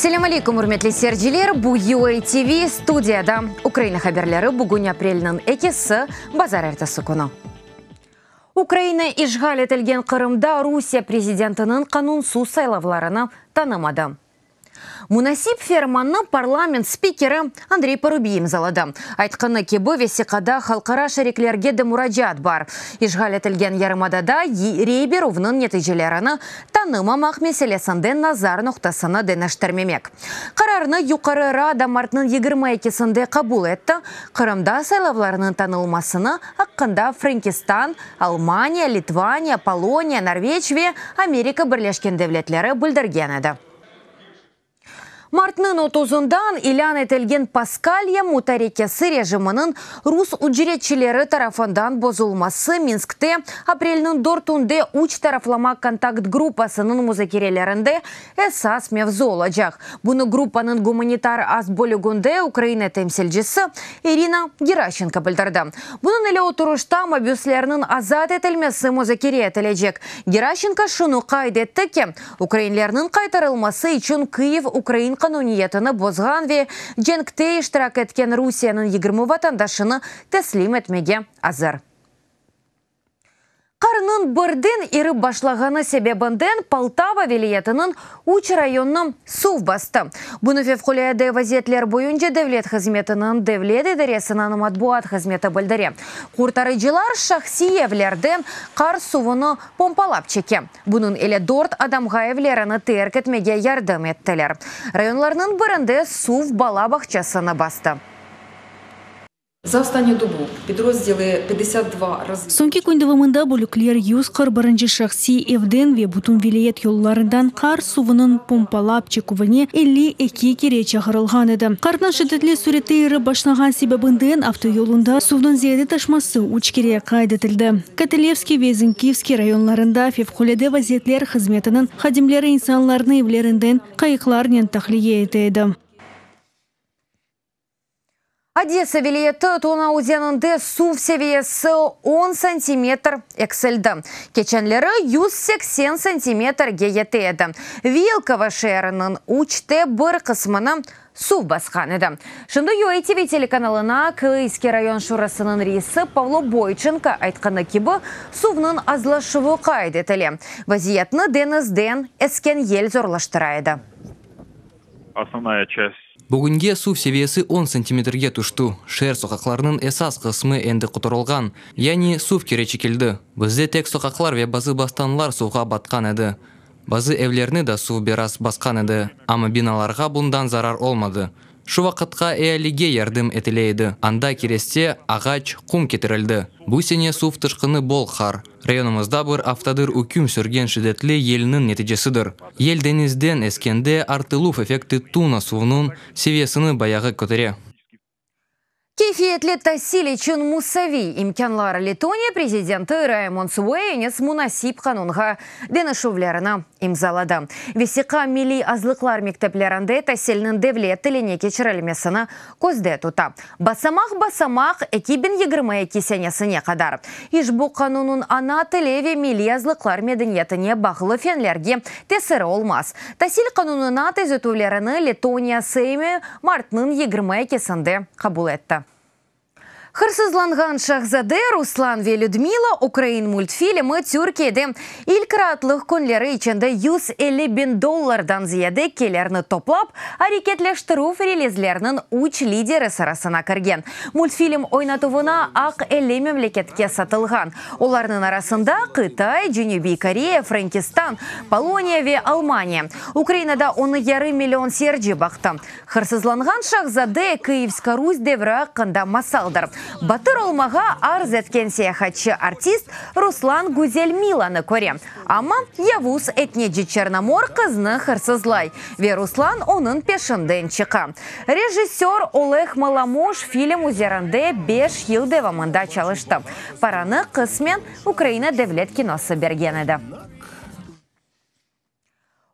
Ассаляму алейкум, урметли серджилер, бу UA TV студияда. Украина хаберлері бүгін апрелінің экесі базар әртісі күні. Украина ишғал етілген Қырымда Русия президентінің қанунсыз сайлауларını танымады. Мунасип Ферманны парламент спикері Андрей Парубий имзалады. Айтқаны кебі весиқада халқара шариклерге де мұраджат бар. Ишғал етілген ярымадада рейбер ұвның нетижелеріні танымамақ меселесінде назар нұқтасыны денештірмемек. Қарарыны юқары Рада мартның 22-сінде қабул етті. Қырымда сайлауларының танылмасыны аққында Франкистан, Алмания, Литвания, Полония, Норвегия, Америка Бірлешкен Девлетлері бүлдірген еді. Мартның 30-дан илан етілген Паскалья мутарекесі режимінің рус үджіретчілері тарафындан бозылмасы Минскте апрелінің 4-тунде уч тарафлама контакт группасының музакерелерінде эсас мевзу олacak. Бұны группаның гуманитар аз бөлігінде Украина темсілжісі Ирина Геращенко білдірді. Бұның елі отырышта мобюслерінің азат етілмесі музакере етілежек. Геращенко шыны қайдетті ке, украинлерінің қайтарылмасы үшін Киев Украин кануниетіні бозған ве женгте иштирак еткен Русияның 20 ватандашыны теслим етмеге азыр. Қарының бірден ирі башлағаны себебінден Полтава велиетінің уч районның сув басты. Бұны февқулияды вазетлер бойынша девлет қызметінің девлет едересінің матбуат қызметі білдіре. Құртарыжылар шақси евлерден қар сувыны помпалап чеке. Бұның еле дорт адамға евлеріні терк етмеге ярдым еттілер. Районларының бірінде сув бала бақчасыны басты. За останню добу підрозділи 52 рази. Сонки көндівімінде бүліклер юз қырбарынжы шақси евден ве бұтын вилиет yollarından қар суының помпалап чекувіне 52 кере чағырылған еді. Қардан шыдетлі суреті ері башнаған себебінден автойолында суның зияды ташмасы уч кере қайдетілді. Кателевский ве Зінкивский районларында февқуледе вазетлер қызметінің қадимлері инсанларының евлерінден қайықларнен тақлие етеді. Одесса велиеті Тона өзенінде сув севиесі 10 сантиметр эксельді. Кеченлері 180 сантиметрге етеді. Вилкова шерінің учте бір қысмыны сув басқан еді. Шынды UA TV телеканалына Кылыйский район шурасының рейсі Павло Бойченко айтқаны кебі сувның азлашывы қайдетілі. Вазиетні денізден әскен ел зорлаштырайды. Основная часть. Бүгінге сув севиесі 10 сантиметрге тұшты. Шер соқақларының эсас қысмы әнді құтырылған, яғни сув керечі келді. Бізде тек соқақлар ве базы бастанлар сувға батқан еді. Базы әвлеріні да сув берас басқан еді, ама биналарға бұндан зарар олмады. Шу вақытқа әйеліге ярдым етілейді. Анда кересте ағач, құм кетірілді. Бұл сене сув тұшқыны бол қар. Районымызда бір автодыр үкім сүрген шидетлі елінің нетижесідір. Ел денізден әскенде артылуф эффекті туна суының севесіні баяғы көтере. Кейфиетлі тасили чын Мусави имканлары Летония президенті Раймон Суэйнес Мунасип қанунға денішувлеріні имзалады. Весиқа милли азлықлар мектеплерінде тасилінің девлет тіліне кечірілмесіні көзде тұта. Басамақ 2022 сенесіне қадар. Иш бұл қанунын ана тілеве милли азлықлар медениетіне бағылы фенлерге тесірі олмаз. Тасил қанунына тезетулеріні Летония Сеймі мартның 22-сінде қабыл етті. Хырсызланған шахзаде Руслан ве Людмила Украин мультфильмы Түркияде илкратлық күнлері içinde $150 зияде келерні топлап, әрекетлештіру релизлерінің уч лидері сарасына кірген. Мультфильм ойнатуына ақ 50 мемлекетке сатылған. Оларының арасында Қытай, Женеби Корея, Франкистан, Полония ве Алмания. Украинада 1,5 миллион серджи бақты. Хырсызланған шахзаде Киевска Русь девра қында масалдар. Батыр олмаға арз еткен саяхатшы артист Руслан Гузель Миланы көре. Ама явуз этнеджи Черномор қызны хырсызлай. Ве Руслан оның пешінден чықа. Режиссер Олег Маламош фильм үзерінде 5 ел девамында чалышты. Параны қысмен Украина девлет киносы берген еді.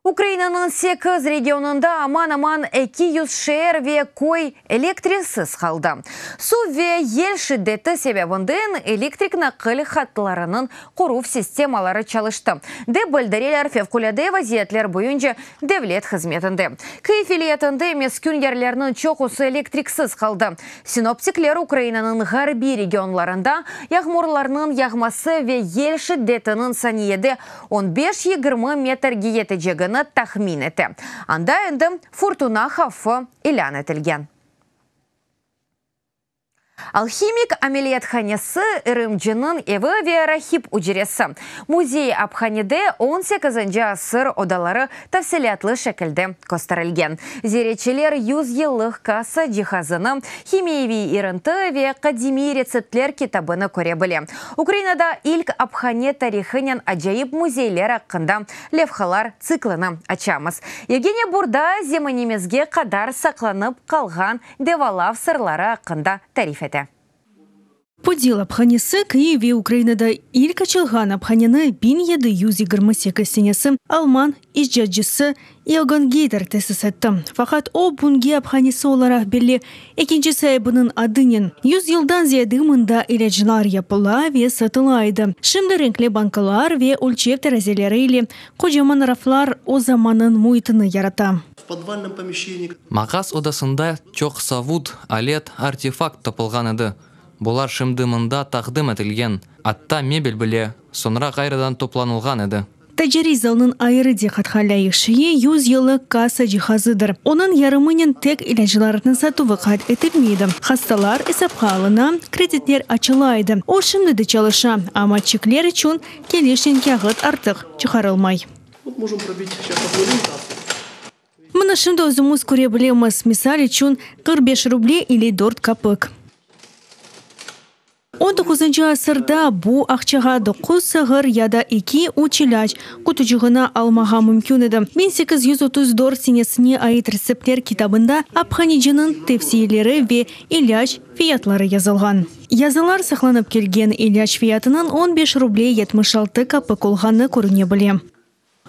Украинаның 8 регионында аман-аман 200 шәһәр ве кой электриксыз қалды. Су ве ел шиддеті себебінден электрик нақыл хаттыларының құруф системалары çalıştı. Де білдірелер февкуляде вазиетлер бойынша devlet хызметінде. Кайфилиетінде емес күнгерлерінің чоқусы электриксіз қалды. Синоптиклер Украинаның ғарби регионларында яғмурларының яғмасы ве ел шиддетінің саниеді 15-20 метрге етежегіні тахмин еті. Анда енді фортуна хафы илян етілген. Алхимик амелиятханесі ірімжінің еві верахип ұжыресі. Музей Абханиде 18-й асыр одалары тәфсілетлі шәкілді көстірілген. Зеречелер 100 еллық касса жихазыны химиеви ирынты ве қадими рецептлер китабыны көре біле. Украинада илк Абхане тарихынен ажайып музейлер ақында левхалар циклыны ачамыз. Евгения Бурда земанемезге қадар сақланып қалған девалав сырлары ақында тариф еті. Подел Абханесі Киеве Украинада илк ачылған Абханені 1728 сенесі Алман ижджаджысы Иоганн Гейдер тесіс етті. Фақат о бұнге Абханесі оларақ белі екінші сайбының адынен 100 елдан зияды мында иләджілар япыла ве сатылайды. Шымды ренклі банкалар ве өлчеп тәрәзелері или қожаман рафлар о заманын мұйтыны ярата. Мағас одасында чоқ савуд, алет, артефакт тапылған еді. Бұлар шымдымында тақдым әтілген, атта мебель біле, сонра қайрадан топланылған еді. Тәжеризалның айыры де қатқалайық шие 100 елі касса жихазыдыр. Оның ярымынен тек иләжіларының сатуы қайт етілмейді. Хасталар есапқа алына, кредиттер ачылайды. Ол шымды çalışа, ама чеклер үшін келешен кәғыт артық чықарылмай. Мұны шымды өзіміз көре білеміз. Мисал үшін 45 рублей или 4 капық. 19-й асырда бұ ақчаға 9 сығыр яда 2 училяч күтіжігіна алмаға мүмкін еді. 1834 сенесіне айт рецептлер китабында Абханижының тефсиелері ве иляч фиятлары yazılған. Язылар сақланып келген иляч фиятының 15 рублей 76 капық олғаны көріне біле.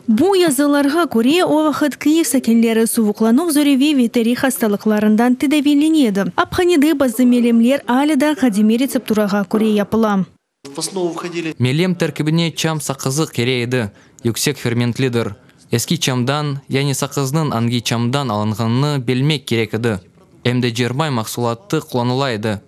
Бұ языларға көре о вақыт Киев сәкенлері суықлануқ зөреве ветери хасталықларындан тедавиленеді. Абханиды базды мелемлер алыда қадими рецептураға көре япыла. Мелем тәркібіне чам сақызы керейді, yüksek ферментлідір. Ескі чамдан, яны сақызның анги чамдан алынғанны белмек керекеді. Әмді жермай мақсулатты құланылайды.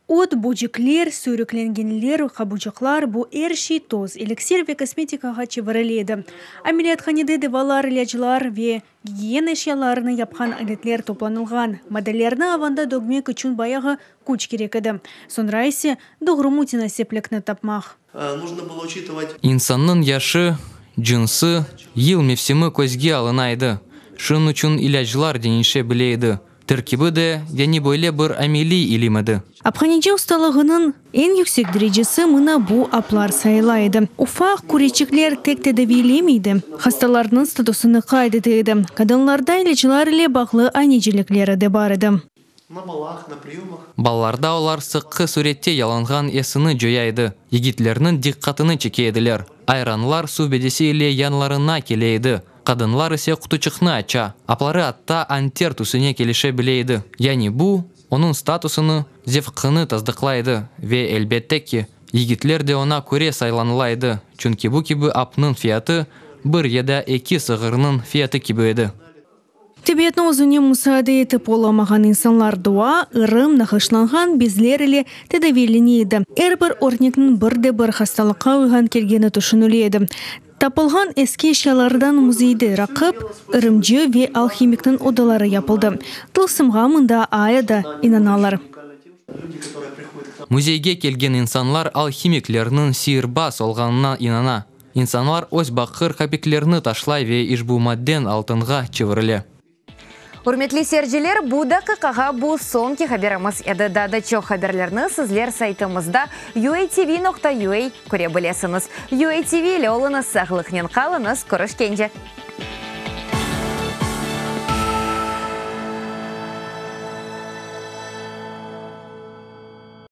От бөжіклер, сөрікленгенлер, қабучықлар бұ әрші тоз, элексир ве косметикаға чевареледі. Амелиятханиде девалар іләжілар ве гигиена эшяларыны япқан әдетлер топланылған. Модельерні аванда догме күчін баяғы күч керекеді. Сонра есе доғрымутина сеплекні тапмақ. Инсанның яшы, джинсы, ел мевсемі көзге алынайды. Шын үшін іләжілар денеше білейді. Тіркебі де, яны бойле бір әмели илимеді. Абханиде ұсталығының ең yüksek дәрежесі мұна бұ аплар сайлайды. Уфақ күречіклер тек тедавилемейді. Хасталарының статусыны қайдедейді. Кадынларда илечілар иле бағлы айнежелеклері де бар еді. Балларда олар сыққы суретте яланған есіні жойайды. Егітлерінің диққатыны чекейділер. Айранлар су бедесі иле янларына келейді. Қадынлар ісе құтычықны ача. Аплары атта антер түсіне келеше білейді. Яны бұ, оның статусыны зевқыны таздықлайды. Ве әлбетте ки, егітлер де она көре сайланылайды. Чүнки бұ кебі апның фияты бір еда 2 сығырының фияты кебі еді. Тебетні өзіне мұсады етіп оламаған инсанлар дуа, ырым, нақышланған безлеріле тедавиленейді. Әрбір орнекнің бірде-бір хасталыққа ұйған келгені түшініледі. Тапылған ескі эшялардан музейді рақып, ырымжы ве алхимиктің одалары япылды. Тылсымға мұнда аяда инаналар. Музейге келген инсанлар алхимиклерінің сиырбас олғанына инана. Инсанлар өз бақыр капиклеріні ташлай ве ишбумадден алтынға чевірілі. Урметли серджелер, буда қақаға бұл сонки хаберіміз еді дады чоқ хаберлеріні сізлер сайтымызда uatv.ua көре білесіңіз. uatv ле олыңыз сағылықнен қалыңыз көріш кенже.